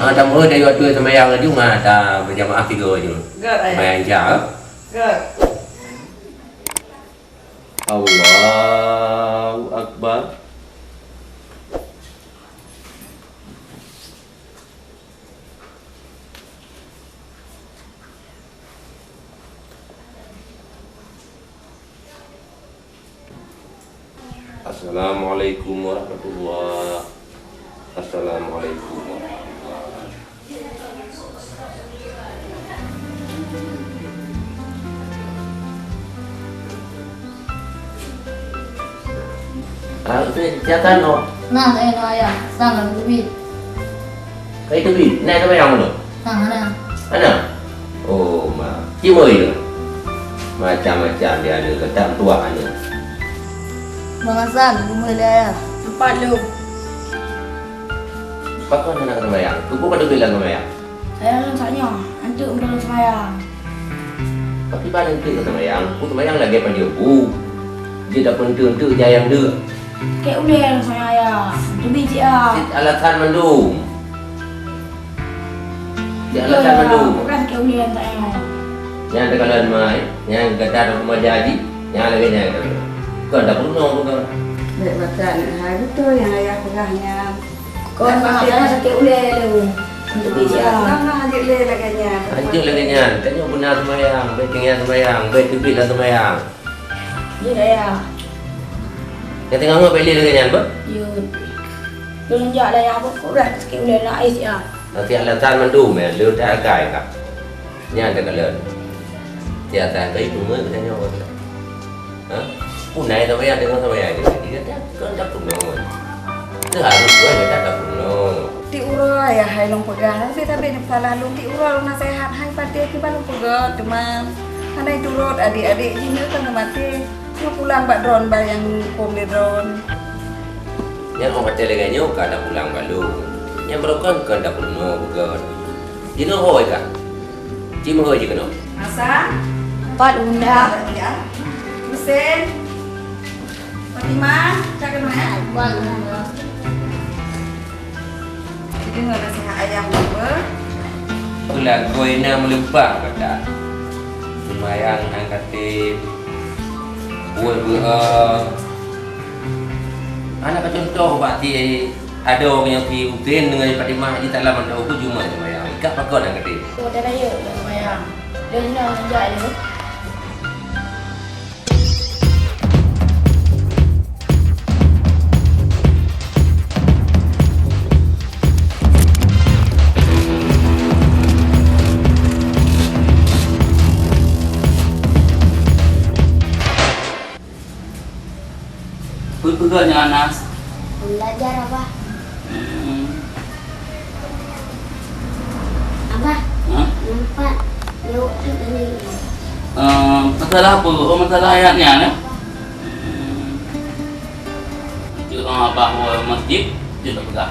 Ada mula dari waktu sembahyang aja nggak ada berjamaah 3 aja. Sembahyang Isya. Allahu Akbar. Assalamualaikum warahmatullahi. Assalamualaikum warahmatullahi. Silakan no. Nah, saya no ayah, sana lebih. Kayak itu bi, naik apa yang mana? Sana. Mana? Oh, cuma itu. Macam-macam dia ada ketam tuaannya. Bangasan, lumulai ayah. 4 lu. Pakon nak sembahyang. Tubuh pada bilang sembahyang. Saya rasanya antuk belum sembahyang. Tapi pada itu sembahyang. Aku sembahyang lagi pada bu. Dia dah pentu jayang dia. Kayak udah rasanya ayah. Tu biji ah. Alasan mendung. Dia alasan mendung. Bukan kayak udah saya. Yang ada kalian mai, yang kata rumah jadi, yang lagi yang ada. Kau dah pernah bukan? Baik makan, betul yang ayah pegahnya. Kau makan sakit udah lu. Tu biji ah. Nah, hadir le laganya. Anjing lagi nyan, tanya benar sembahyang, baik tinggal sembahyang, baik tibit lah sembahyang. Ya ayah. Yang tengah ngapa beli lagi nyan, ber? Ya. Lu lenjak dah ayah kau dah sakit udah nak ais ya. Nanti alasan mendung, lu tak agak kak. Yang ada kalian. Dia tak baik rumah tanya orang. Hah? Punai sembahyang dengan sembahyang dia kata kau tak penuh. Itu harus gue kata tak penuh. Ti uro ayah hai long pegah. Tapi ni salah long ti uro long nasihat hai pati ki balong pegah teman. Handai turut adik-adik ini kan mati. Mau pulang bak drone bar yang kom di drone. Yang orang kata lagi nyo kada pulang balu. Yang berokon kada penuh bukan. Jino hoi kah? Cima hoi je kena. Masa? 4 unda. Ya. Mesin. Fatimah, cakap mana? Buat. Jadi nggak nasihat ayah lupa. Pula goina melebak kata. Sembayang angkat tim. Buat anak contoh bakti ada orang yang pergi rutin dengan Fatimah di dalam ada hujung mana sembayang. Ikat pakon angkat tim. Tu dah raya dah sembahyang. Dia nak lenjak dia. Pegahnya Anas. Belajar apa? Apa? Hah? Nampak. Yuk, ini. Masalah apa? Oh, masalah ayatnya ya? Bahawa masjid dia tak pegah.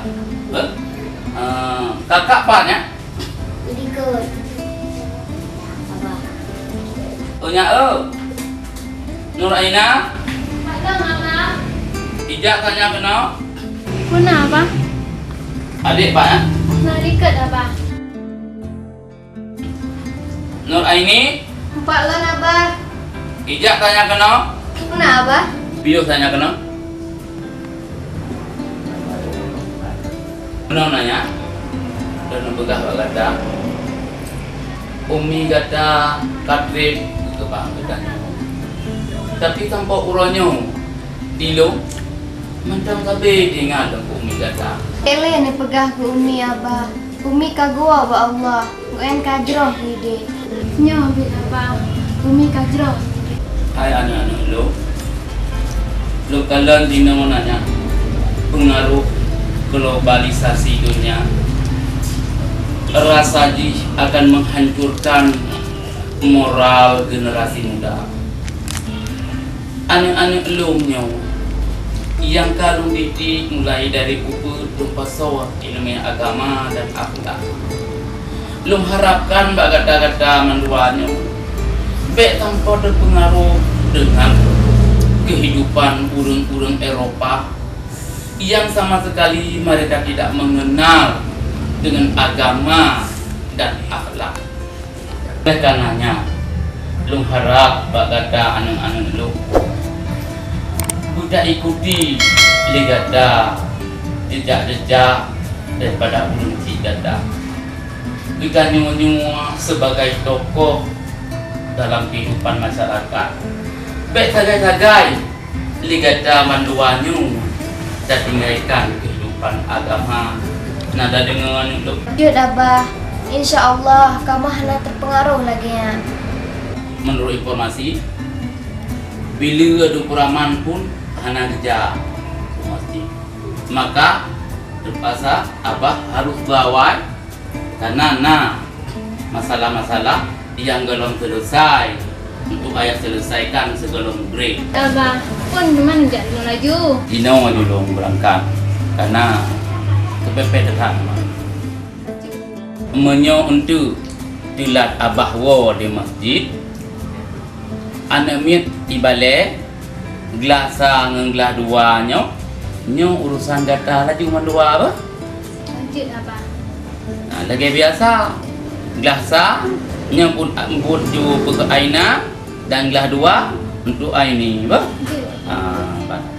Kakak paknya? Ikut. Apa? Nya Nur Aina, Ada mama. Ijak tanya kena. Kenapa? Adik paknya? Nak ikut apa? Nur Aini, Empat lan apa? Ijak tanya kena. Kenapa? Bius tanya kena. Kena nanya. Dan begah kata. Umi kata Katrin ke bang katanya. Tapi tanpa uronyo dilo macam kabe dengar dong Umi kata. Ele ni pegah ke Umi abah. Umi kagua ba Allah. Uen kajroh ni de. Nyo bi abah. Umi kajroh. Hai anak-anak lo kalian dina mau nanya pengaruh globalisasi dunia rasa akan menghancurkan moral generasi muda. Anak-anak lumnya yang kalung didik mulai dari buku tumpasawah ilmu agama dan akhlak. Lum harapkan kata-kata menduanya be tanpa terpengaruh dengan kehidupan urang-urang Eropa yang sama sekali mereka tidak mengenal dengan agama dan akhlak. Oleh karenanya, lu harap bak kata anak-anak lu budak ikuti ligada jejak-jejak daripada ulun cik gada. Kita nyua-nyua sebagai tokoh dalam kehidupan masyarakat. Baik tagai-tagai ligada manduanyu dan tinggalkan kehidupan agama. Nada dengan untuk Jud Abah, insya Allah kamu hana terpengaruh lagi ya. menurut informasi bila ada kuraman pun hana kerja masjid, maka terpaksa abah harus gawai karena masalah-masalah yang belum selesai untuk ayah selesaikan sebelum break. Abah, pun memang jak dulu laju. Dino dulu berangkat karena kepepet datang menyo untuk tilat abah wo di masjid anak mit ibale gelasa ngenggelah dua nyo urusan data lagi cuma dua apa Lanjut Abah. nah, lagi biasa gelasa nyo pun buat ju ke aina dan gelah dua untuk aini apa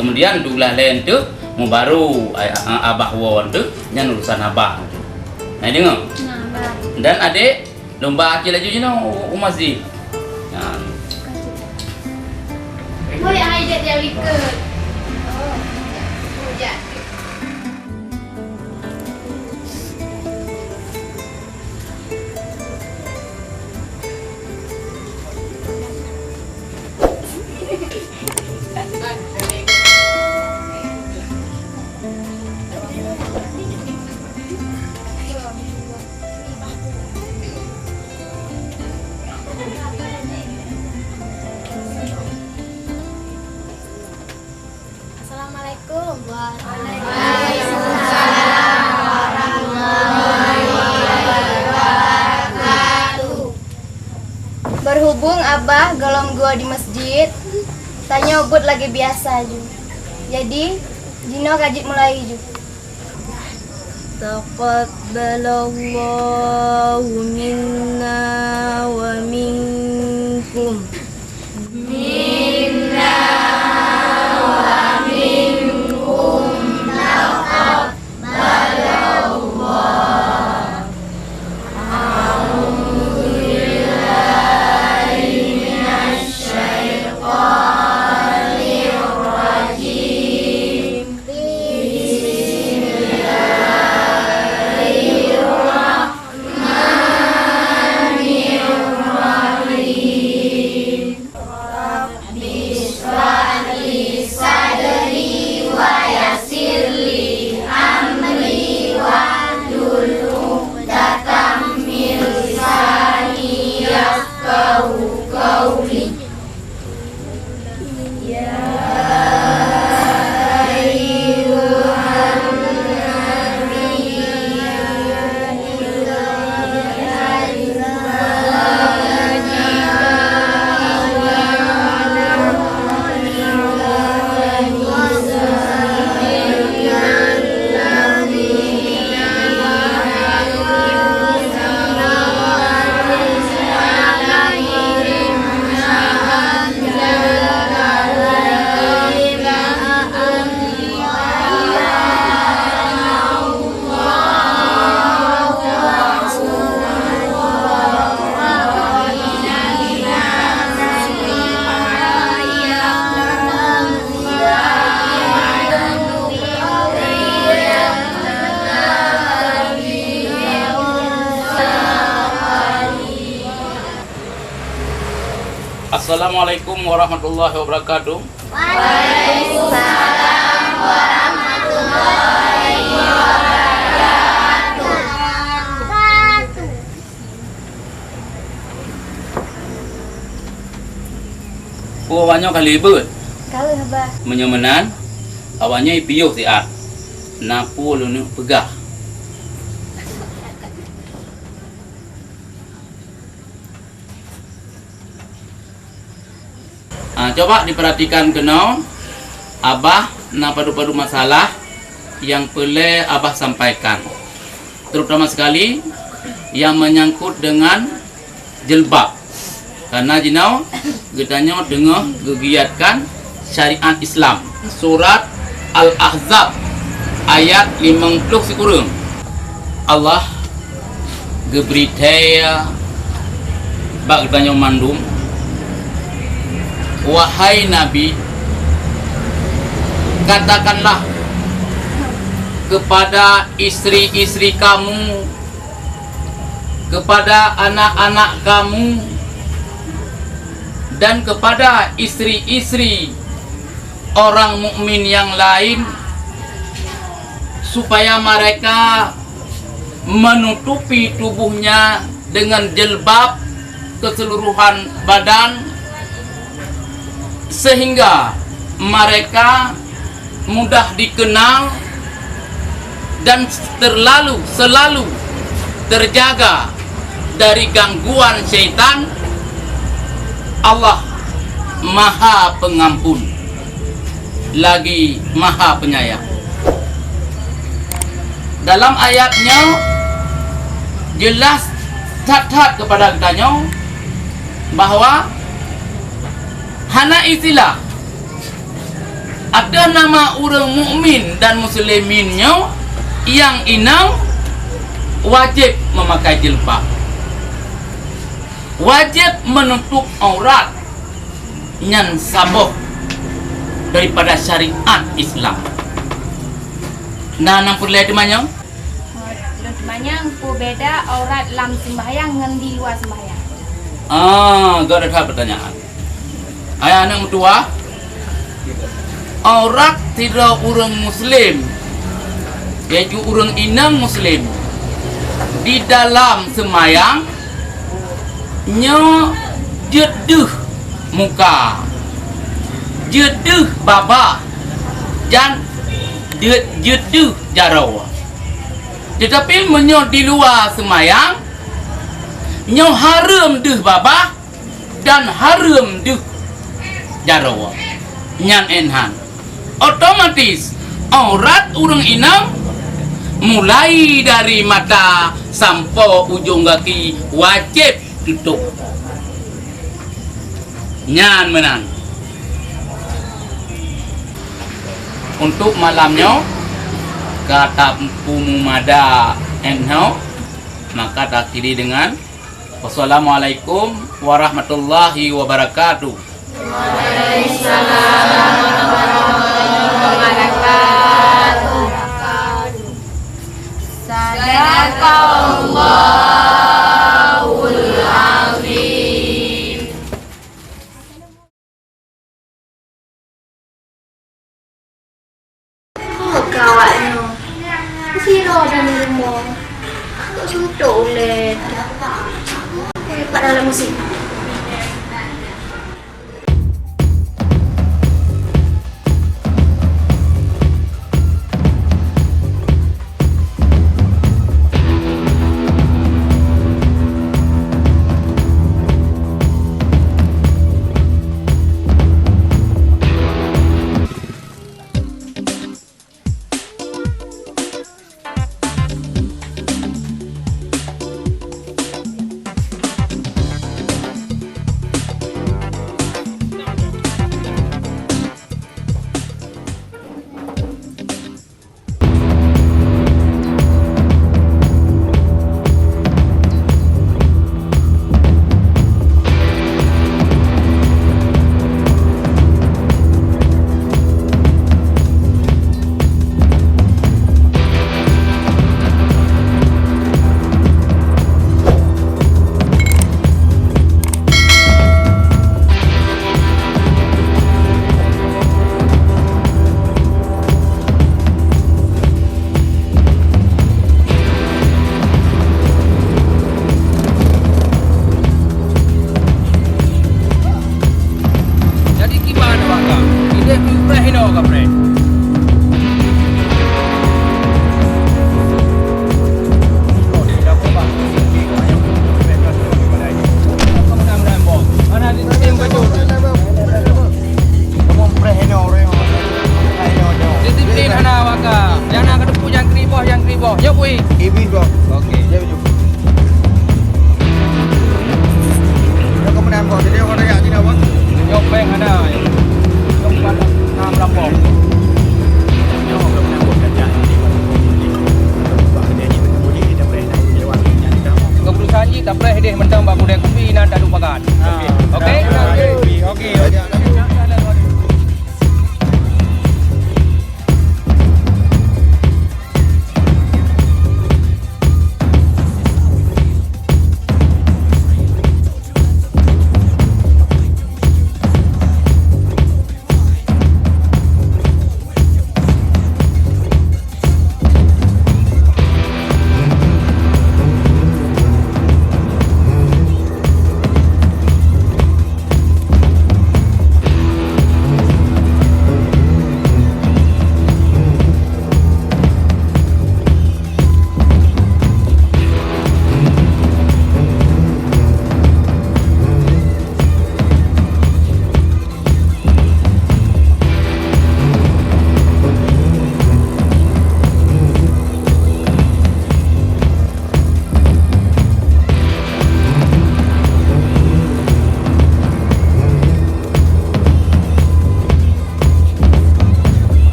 kemudian untuk gelah lain tu mau baru abah wo tu yang urusan abah tu nah dengar Nah Abah. dan adik lomba akil laju je no masjid nah Boy, I dek dia ikut. Jak. Assalamualaikum. Berhubung Abah golong gua di masjid, tanya ubud lagi biasa ju. Jadi, Jino kajit mulai ju. Taqabbalallahu minna wa minkum. Assalamualaikum warahmatullahi wabarakatuh. Awaknya kali ibut Kalau Abah. menyemenan awaknya ipiyuh tiat napu lunu pegah coba diperhatikan kena abah na padu-padu masalah yang perlu abah sampaikan terutama sekali yang menyangkut dengan jilbab. Karena jinau getanya dengar gegiatkan syariat Islam. Surat Al-Ahzab ayat 50 sekurang. Allah geberitaya bak getanya mandum, wahai Nabi, katakanlah kepada istri-istri kamu, kepada anak-anak kamu, dan kepada istri-istri orang mukmin yang lain, supaya mereka menutupi tubuhnya dengan jilbab keseluruhan badan, sehingga mereka mudah dikenal dan selalu terjaga dari gangguan syaitan. Allah Maha Pengampun lagi Maha Penyayang. Dalam ayatnya jelas tat kepada kitanya bahwa hana istilah ada nama orang mukmin dan musliminnya yang inang wajib memakai jilbab, wajib menutup aurat nyan saboh daripada syariat Islam. Nah, nang perlu di mana? Di mana ku beda aurat lam sembahyang dengan di luar sembahyang. Gak ada pertanyaan. Ayah anak mertua, aurat tidak orang muslim, yaitu orang inang muslim, di dalam sembahyang nyo jeduh muka, jeduh baba, dan jeduh jarawa. Tetapi menyo di luar semayang nyo haram deh baba dan haram deh jarawa. Nyan enhan otomatis aurat urang inang mulai dari mata sampai ujung kaki wajib tutup. Nyan menang. Untuk malamnya kata pumumada enhau, maka tak kiri dengan wassalamualaikum warahmatullahi wabarakatuh. Waalaikumsalam warahmatullahi wabarakatuh. Sadaqallahul azim. Oh kawannya, siro dan rumah, kok sudah ulet, pada dalam musik. tak boleh deh mentang bak kedai kopi nan tak ada pakan. Okey. Okey.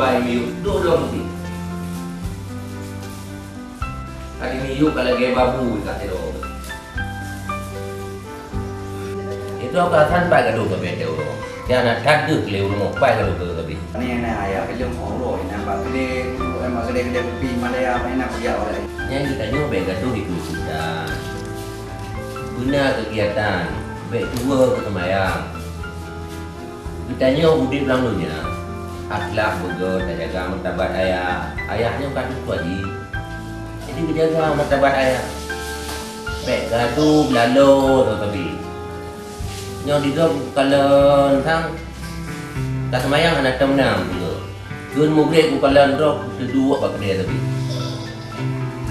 bayi miu dua lebih. Kali miu kalau gaya babu kata do. Itu aku akan pakai gaduh ke bete orang. Jangan tadu leu rumah pakai gaduh ke lebih. Ni nak ayah kerja orang nampak gede, emang gede pi Malaya main nak kerja orang. Yang kita nyoba gaduh itu sudah guna kegiatan baik tua ke semayang. Kita nyoba udip langlunya akhlak begot dan jaga martabat ayahnya bukan itu lagi. Jadi kita jaga martabat ayah. Baik gaduh lalu tetapi nyo di dok kalau tang tak semayang anak temnam juga. Gun murid ku kalau dok kedua pak dia tapi.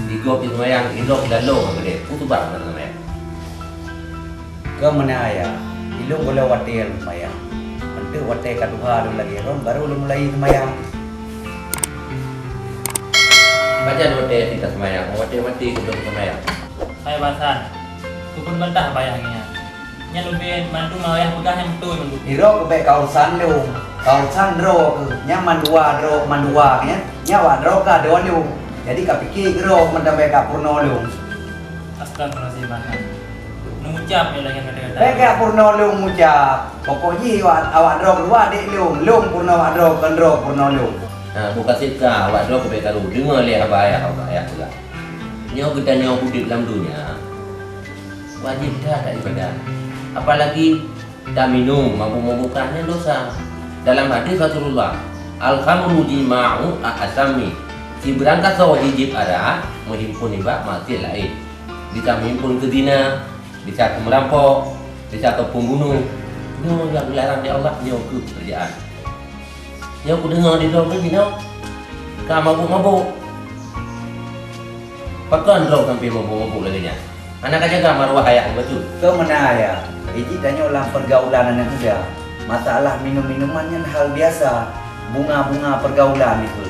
Di gop di semayang indok lalu pak dia. Itu bang semayang. Ke mana ayah? Ilung boleh watir semayang. Nanti watir kaduha dulu lagi. Rom baru mulai semayang. Baca watir kita semayang. Watir mati untuk semayang. Hai basan. Tu pun bantah bayangnya. Nya lebih mantu mau yang pegah yang betul mantu. Hiro ke baik kawasan lu. Kawasan ro ke nya mandua nya. Nya wadro ka do lu. Jadi kapiki ro mendapat ka purno lu. Astagfirullahaladzim basan. Mengucap ya lagi kata-kata. Baik ka purno lu ngucap. Pokoknya awak ro kedua dik lu purno wadro kan ro purno lu. Nah, buka sika awak dok ke bekalu dengar le ayah pula. Nyo kita nyo hidup dalam dunia. Wajib dah tak ibadah. Apalagi kita minum mabuk-mabukannya dosa. Dalam hadis Rasulullah, al-khamru jima'u asami. Si berangkat sawa hijib ada menghimpun ibak mati lain. Bisa menghimpun ke zina, bisa ke merampok, bisa ke pembunuh. Nyo yang dilarang di Allah nyo ke kerjaan. Nyo ku dengar di dalam ni nyo. Ka mabuk-mabuk. Pakan rau sampai mabuk-mabuk lagi nya. Anak jaga marwah ayah betul. Ke mana ayah? Ini tanya ulang pergaulan anak muda. Masalah minum-minumannya hal biasa. Bunga-bunga pergaulan itu.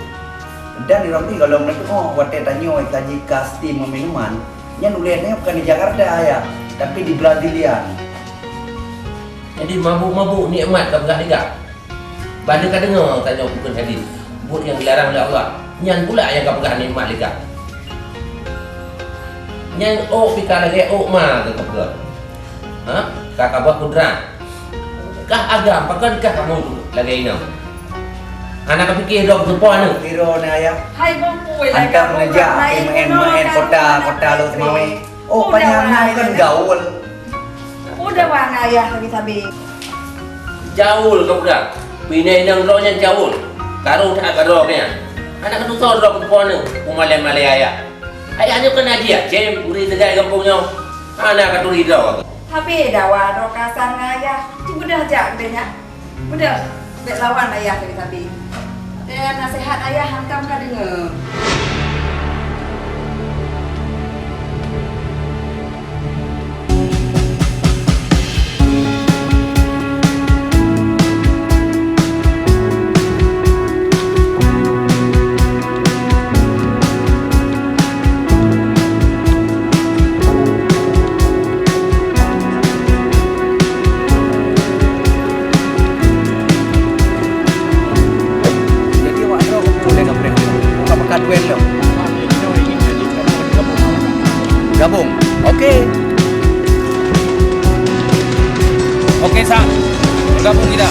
Dan di Rampi kalau mereka wadah tanya kaji kasti minuman, nya nulisnya bukan di Jakarta ayah, tapi di Brazilian. Jadi mabuk-mabuk nikmat ke belah dekat. Banding ka dengar tanya bukan hadis. Buat yang dilarang oleh Allah. Nyan pula yang ka pegang nikmat dekat. Nyan pika lagi ma ke pegang. Ha? Kakak buat kudrat. Kah agam pakankah kamu lagi ini? Anak fikir dok sepuan ni. Hiro ni ayah. Hai bangku Anda mengejar main kota lu semua. Panjangan kan gaul. Udah warna ayah sabi-sabi. Jaul kau budak. Pinai nang rohnya jaul. Karo tak karo nya. Anak tu tahu dok sepuan ni. Umalai-malai ayah. Ayahnya kena dia. Jem uri degai kampungnya. Anak katu ridho. Tapi dawa do kasan ayah. Cuma dah jak denya. Udah bet lawan ayah sabi-sabi. Dan nasihat ayah hantam ka dengar. Gabung. Okey. Okey, Sang. Bergabung kita.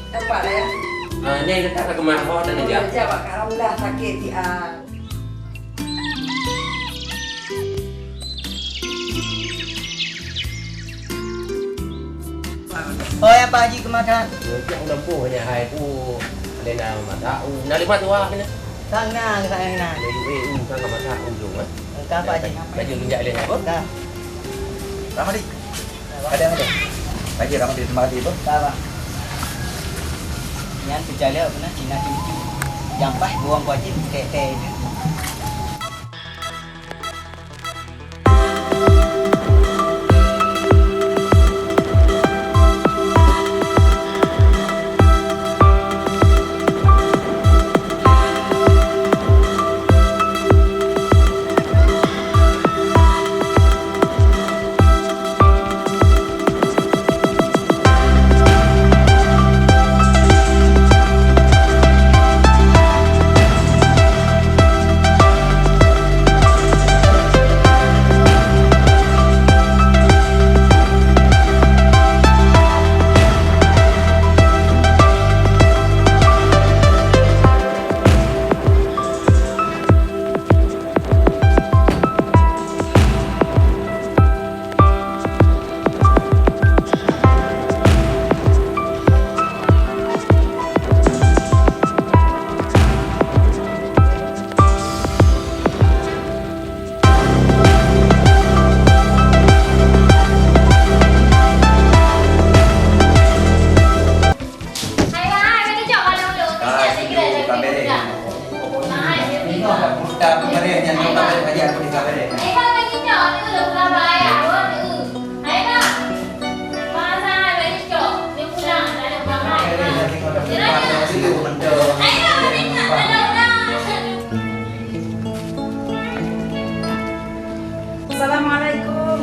Dapat lah ya. Ini letak ke kemana dan aja. Jawab kalau udah sakit di Oh ya Pak Haji kemakan. Yang lempuh hanya hai ku ada nama mata u. Nali mat wa kena. Sangang sangang. Ada sang mata u jung mat. Ka Pak Haji. Baju lunjak le. Ka. Ramadi. Ada. Haji Ramadi terima kasih tu. Ka Pak. Yang berjalan apa nak Cina cucu. Yang pas buang wajib teh. Assalamualaikum.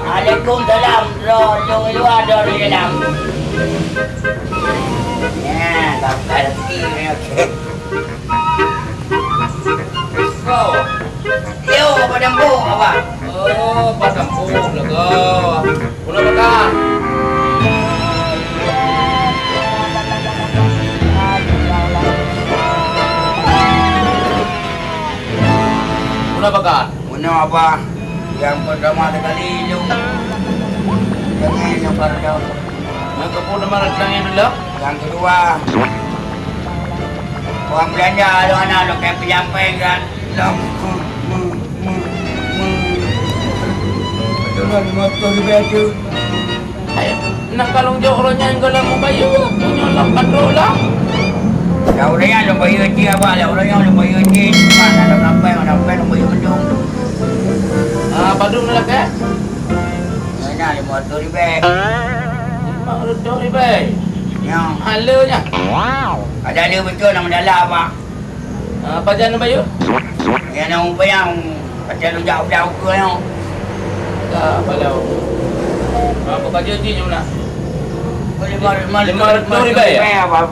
Waalaikumsalam. Yang luar dari dalam. Ya, dapat rezeki ni okey. Kau. Yo, Padang Pung apa? Oh, Padang Pung lega. Pula makan. Pula makan. Guna apa? Yang pertama sekali lu. Jangan yang pertama. Yang kedua yang dulu. Yang kedua. Orang belanja lu anak lu kayak penyampaian kan. Betulan motor di baju. Nak kalung jauh orang yang kalau mau bayu, punya lah kontrol lah. Dah orang yang bayar haji abah, dah orang yang bayar haji. Mana dah sampai orang bayar gedung. Padu nak ke? Mana 500 ribu. 500 ribu. Ya. Halanya. Ada betul nama dalam abah. Apa jangan bayar? Yang nak bayar macam lu jauh-jauh ke yang. Tak balau. Apa kerja je nak? 500 ribu ya abah.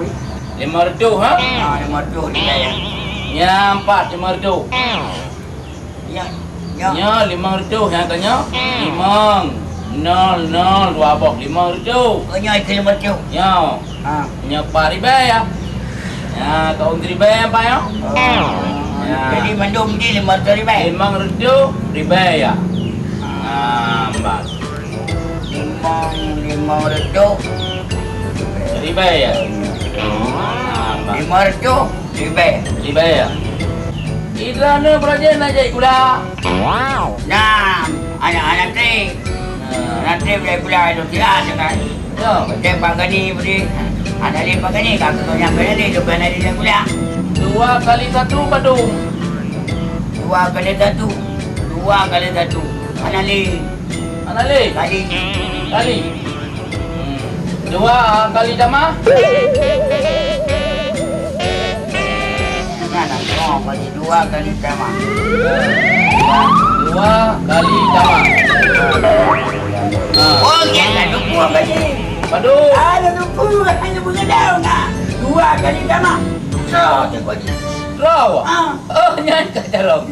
500 ha? 500 ribu ya. Ya 4 500. Ya. Ya 500 yang tanya. 5 0 2 abah 500. Kau nyai ke 500. Ya. Ha. Nya 4 ribu ya. Ya kau 3 ribu apa ya? Ya. Jadi mandum ni 500 ribu. 500 ribu ya. Mbak. 500 Ribu ya. 500 ribu. Ribu ya. Idrana perajan nak jadi gula. Nah, anak-anak ni. Nanti boleh pula itu tidak kan? Ya. Macam pagi ni beri. Anak ni pagi ni kakak tu yang kena ni juga nanti dia pula. 2 kali 1 Badung. 2 kali 1. 2 kali 1. Anak ni Anali kali. kali. 2 kali jama. Mana? Oh, kali 2 kali sama. 2 kali jama. Oh, ya kan 2 kali. Badung. Ada 20 hanya mengadau nak. 2 kali sama. So, tengok lagi. Raw. Ah. Oh, nyanyi kacarom.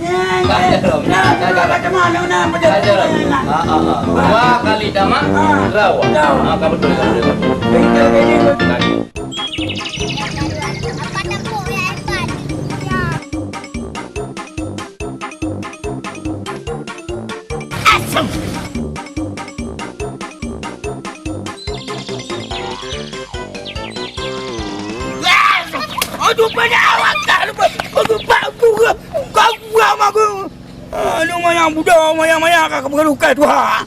Kacarom. Macam mana nak Kacarom. 2 kali jama. Raw. Kau betul betul. Kali. Aduh, pada awak tak lupa. Aduh, pak tu ke. Kau buang aku. Aduh, mayang budak, mayang-mayang kakak berluka tu. Kau.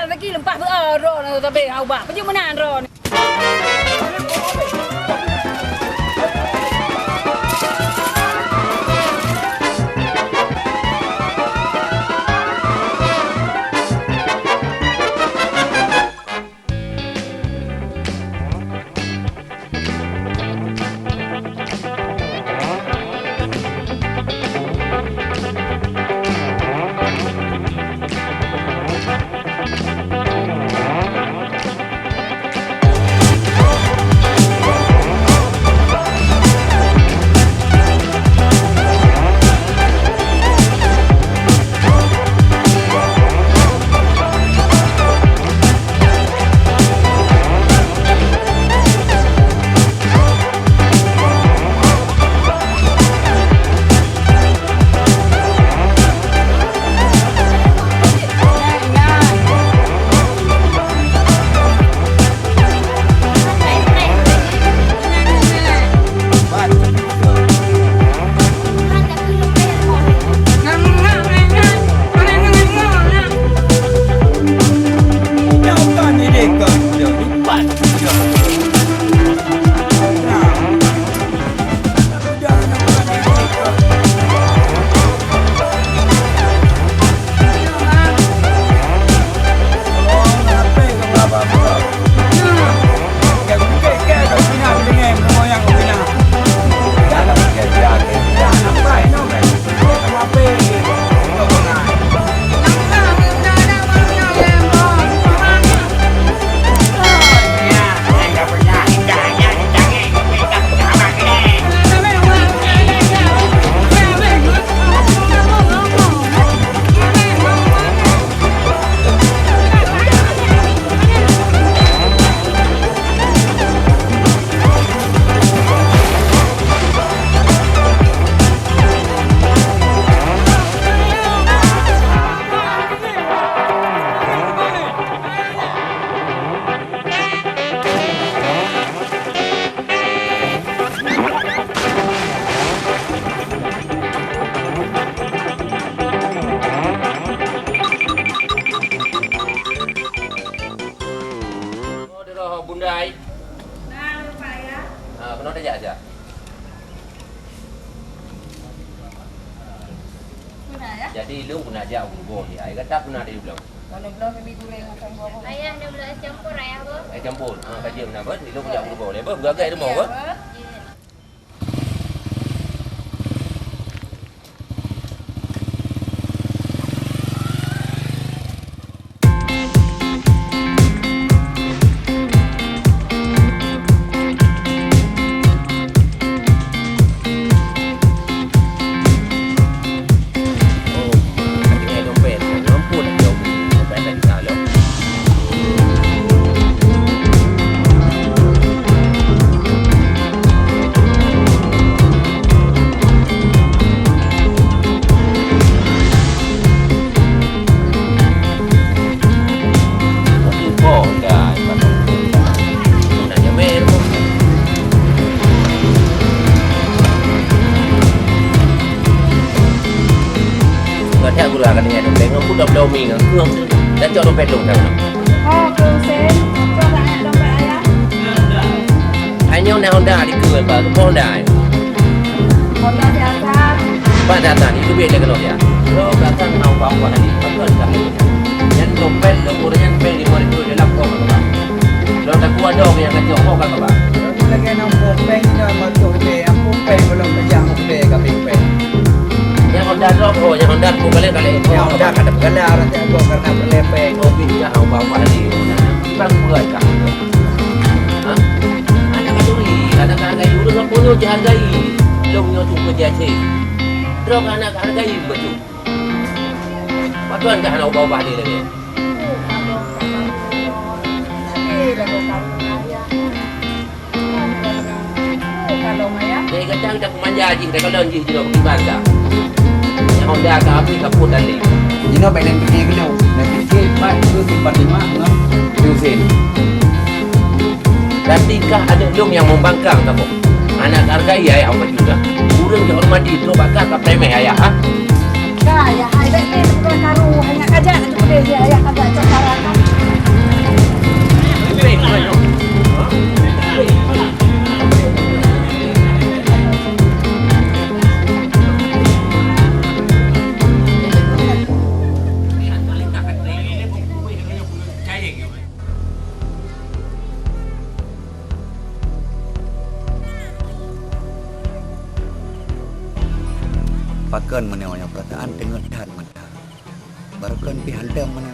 Lagi lempah beraro tapi awak pergi mana ro ni. Kalau dah aja. Guna ya. Jadi lu guna aja urbo dia. Ai kata guna dia belum. Kalau belum kami goreng akan bawa. Ayah dah boleh campur ayah bu. Ai campur. Kaji guna ber, lu guna urbo le. Ber gagai dia mau ber. Theo gula kan dengan dompet ngau pun dah belum minggu keung dah cok dompet lu dah. Oh, sen. Coba dompet ayah. Hanya Honda di keung ba ke Honda. Honda biasa. Pak datang itu beda kalau dia. Lo datang mau bawa ni betul tak ni. Yang dompet lu urang dompet di mana tu dalam kau kan. Lo tak kuat dong yang kacau kau kan ba. Lagi nak peng ni mah tu dia, aku peng belum kerja aku peng kami peng. Yang Honda drop yang Honda pun kali Yang dah kada bergala orang jago karena berlepeng. Kopi dah mau bawa ni. Bang buat kan. Ha? Anak kaduri, anak hargai dulu nak puluh dihargai. Lo punya tu kerja cik. Drop anak hargai betul. Patuan kan nak bawa ni lagi. Kalau Maya, Dia kadang kita manja jing kita kalau jing jino pergi bangga. Yang Honda ke api kaput dan link. Jino baik dan pergi kena. Nanti cepat tu simpan 5 ngam dusin. Dan tikah ada long yang membangkang tak apa. Anak hargai ayah awak juga. Urang yang hormati tu bakal tak remeh ayah ha. kaya hai dah ni bukan karu hanya kaja tu dia ayah kagak cakarakan. Baik baik. Pakan mana yang perasaan tengah dan mana. Baru kan pi hantam mana.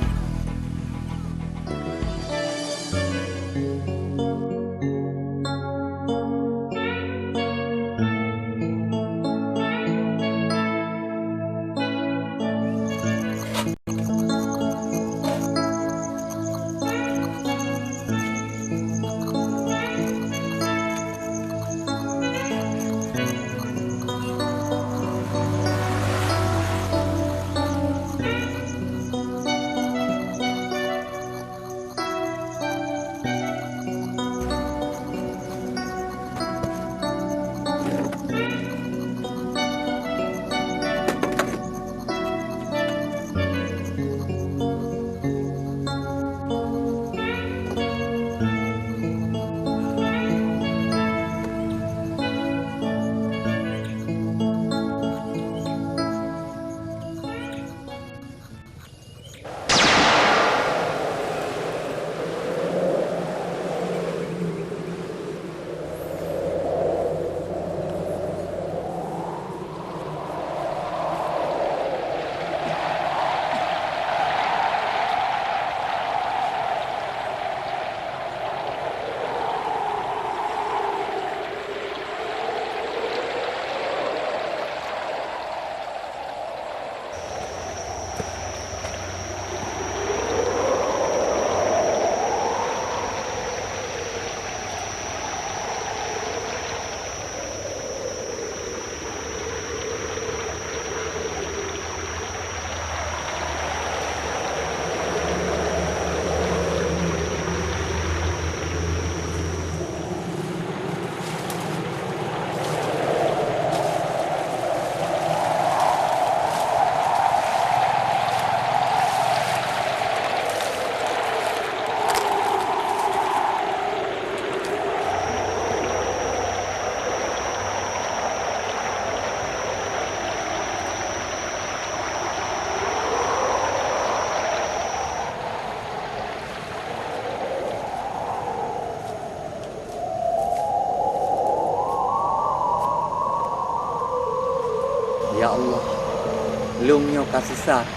Lungnya kasesat.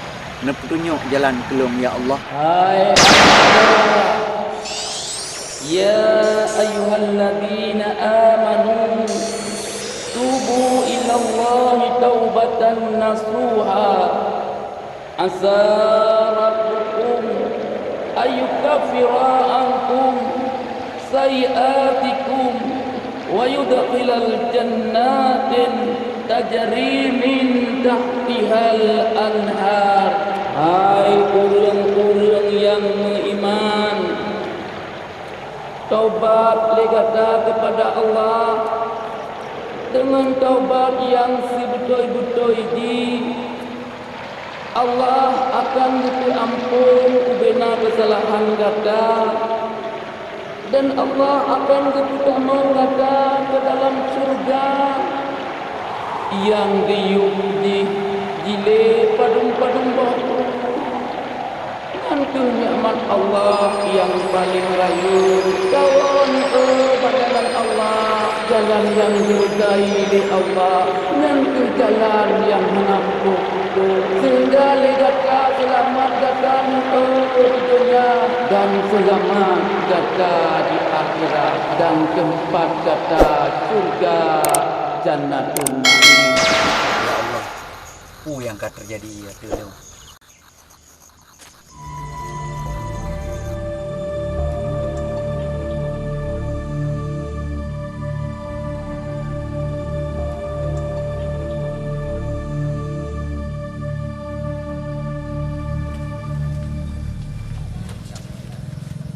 Nepetunjuk jalan kelung ya Allah. Hai ya ayyuhalladzina amanu tubu ila Allah taubatan nasuha asa rabbukum ayyukaffira ankum sayiatikum wa yudkhilal jannatin tajri min tahtihal anhar. Hai kurang-kurang yang beriman, taubat legata kepada Allah dengan taubat yang sebetul-betul ini. Allah akan diampun ubena kesalahan kata, dan Allah akan diputamu kata ke dalam surga yang diuji jile padung-padung batu. Itu nikmat Allah yang paling rayu. Kawan padanan Allah, jalan yang diridai di Allah, nanti jalan yang mengampun. Sehingga legata selamat datang ke dunia dan selamat datang di akhirat dan tempat kata surga Jannatun Na'im. Ya Allah, yang akan terjadi ya Tuhan.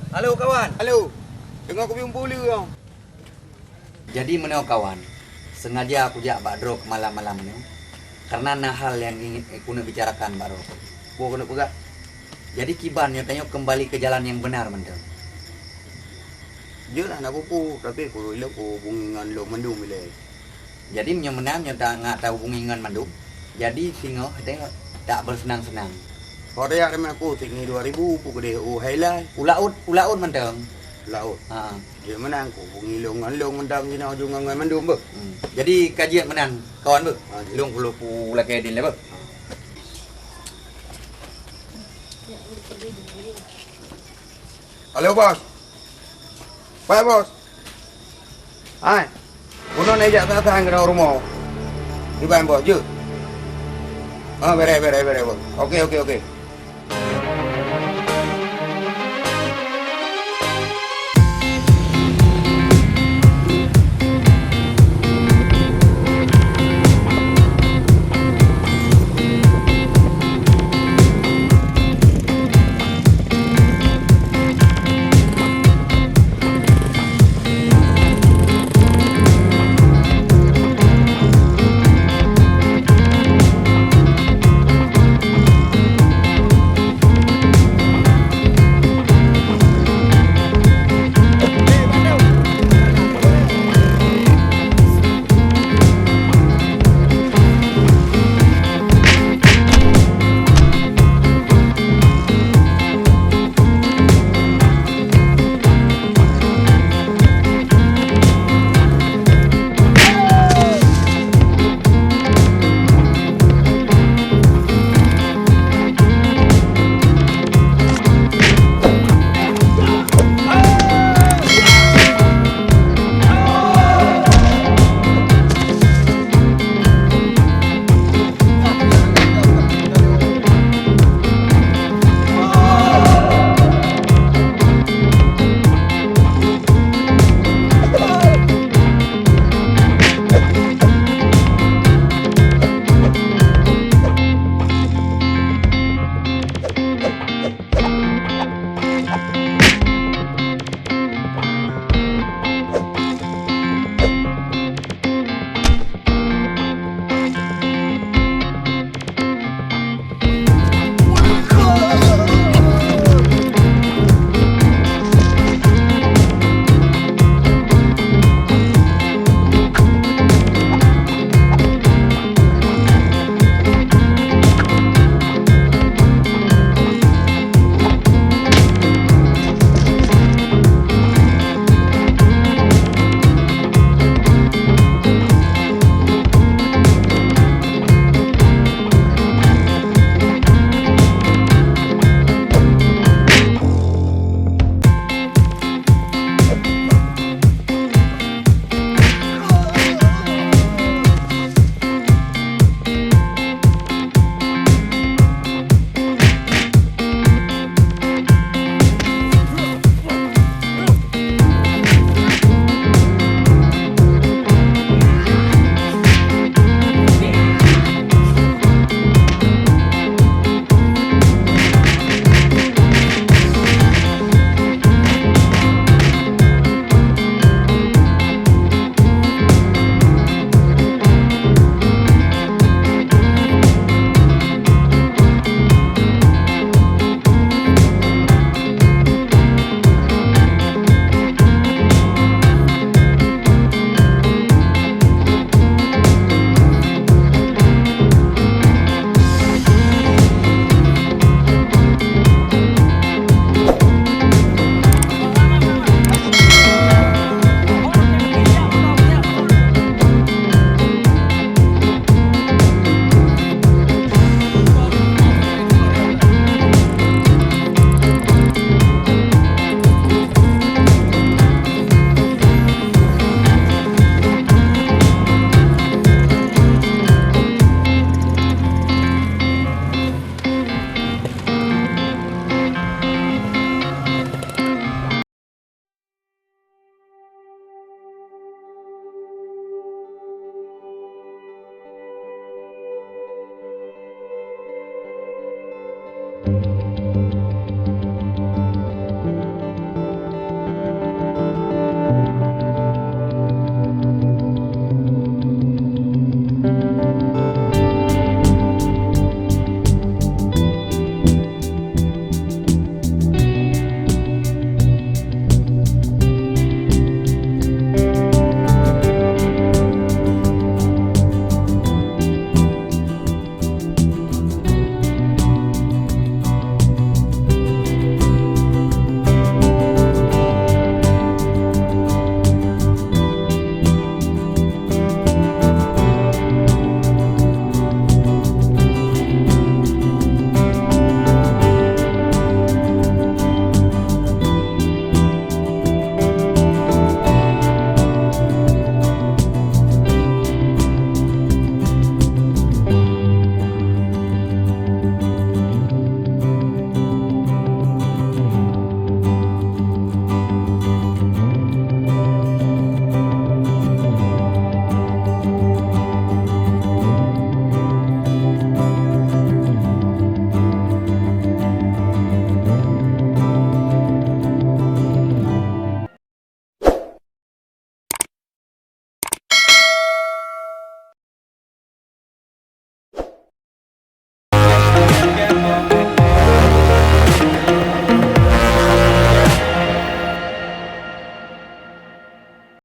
Halo kawan. Halo. Dengar aku biung pula kau. Jadi meneo kawan, sengaja aku jak Pak Dro ke malam-malam ni karena ada hal yang ingin aku nak bicarakan Pak Dro. Aku kena pegat. Jadi kibannya tanya kembali ke jalan yang benar mentang. Je lah nak buku tapi aku elok aku bungingan lo mendung bila. Jadi menyemenamnya tak ngak tahu bungingan mandum. Jadi singo tengok tak bersenang-senang. Kau dia dengan aku tinggi 2000 pukul dia highlight Ulaut mentang. laut. Ha. Dia menang aku bungi long mendang sini ujung ngai mendung ber. Jadi kajian menan kawan ber. Ha, Long puluh pu laki din le ber. Halo bos. Pak bos. Hai. Kuno naik jak tatang ke rumah. Di bawah bos je. Ah, beres bos. Okey.